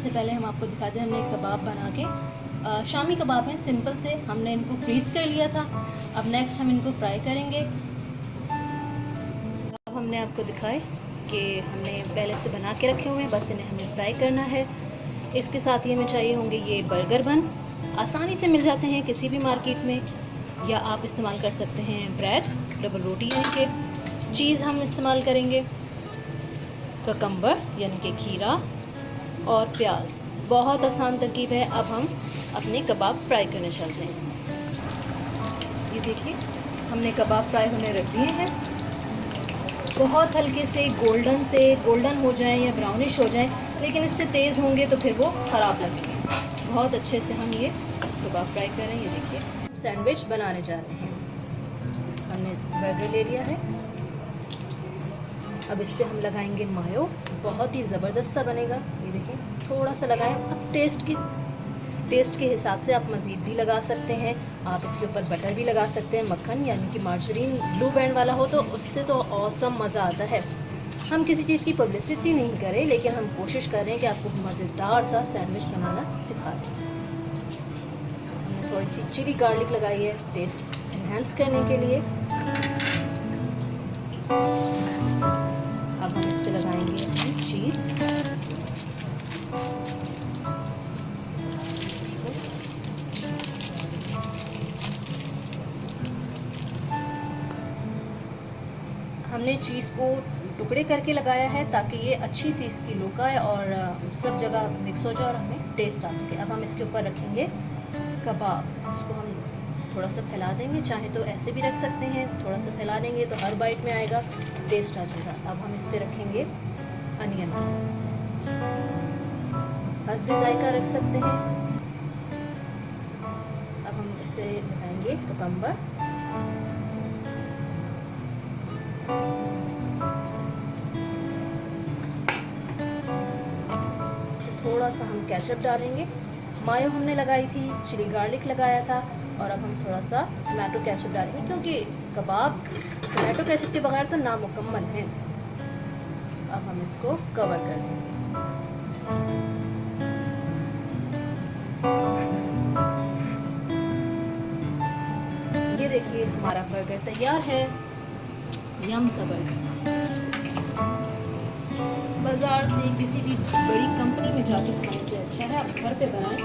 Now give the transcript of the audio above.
से पहले हम आपको दिखाते हैं हमने एक कबाब बना के शामी कबाब में सिंपल से हमने इनको फ्रीज़ कर लिया था। अब नेक्स्ट हम इनको फ्राई करेंगे। अब हमने आपको दिखाए कि हमने पहले से बना के रखे हुए हैं, बस इन्हें हमें फ्राई करना है। इसके साथ ही हमें चाहिए होंगे ये बर्गर बन, आसानी से मिल जाते हैं किसी भी मार्केट में, या आप इस्तेमाल कर सकते हैं ब्रेड, डबल रोटी यानी कि चीज़ हम इस्तेमाल करेंगे, ककम्बर यानी कि खीरा और प्याज। बहुत आसान तरकीब है। अब हम अपने कबाब फ्राई करने चलते हैं। ये देखिए हमने कबाब फ्राई होने रख दिए हैं। बहुत हल्के से गोल्डन हो जाएं या ब्राउनिश हो जाएं, लेकिन इससे तेज़ होंगे तो फिर वो ख़राब लगेंगे। बहुत अच्छे से हम ये कबाब फ्राई कर रहे हैं। ये देखिए सैंडविच बनाने जा रहे हैं। हमने बर्गर ले लिया है। अब इस पर हम लगाएंगे मायो, बहुत ही ज़बरदस्त सा बनेगा। ये देखिए थोड़ा सा लगाएं। अब टेस्ट के हिसाब से आप मज़ीद भी लगा सकते हैं। आप इसके ऊपर बटर भी लगा सकते हैं, मक्खन यानी कि मार्जरीन ब्लू बैंड वाला हो तो उससे तो औसम मज़ा आता है। हम किसी चीज़ की पब्लिसिटी नहीं करें, लेकिन हम कोशिश कर रहे हैं कि आपको मज़ेदार सा सैंडविच बनाना सिखा दें। हमने थोड़ी सी चिली गार्लिक लगाई है टेस्ट एनहांस करने के लिए। अब हम इस पर लगाएंगे चीज़। हमने चीज़ को टुकड़े करके लगाया है ताकि ये अच्छी सी इसकी लुक आए और सब जगह मिक्स हो जाए और हमें टेस्ट आ सके। अब हम इसके ऊपर रखेंगे कबाब। इसको हम थोड़ा सा फैला देंगे, चाहे तो ऐसे भी रख सकते हैं। थोड़ा सा फैला देंगे तो हर बाइट में आएगा, टेस्ट आ जाएगा। अब हम इस पर रखेंगे अनियन, हस्बे जायका रख सकते हैं। अब हम इस पर लगाएंगे ककम्बर। थोड़ा सा हम केचप डालेंगे। मायो हमने लगाई थी, चिली गार्लिक लगाया था, और अब हम थोड़ा सा टमाटो केचप डालेंगे क्योंकि कबाब टमाटो केचप के बगैर तो नामुकम्मल है। अब हम इसको कवर कर देंगे। ये देखिए हमारा बर्गर तैयार है। यम सा बर्गर। बाजार से किसी भी बड़ी कंपनी में जाके खाने से अच्छा है आप घर पे बनाएं।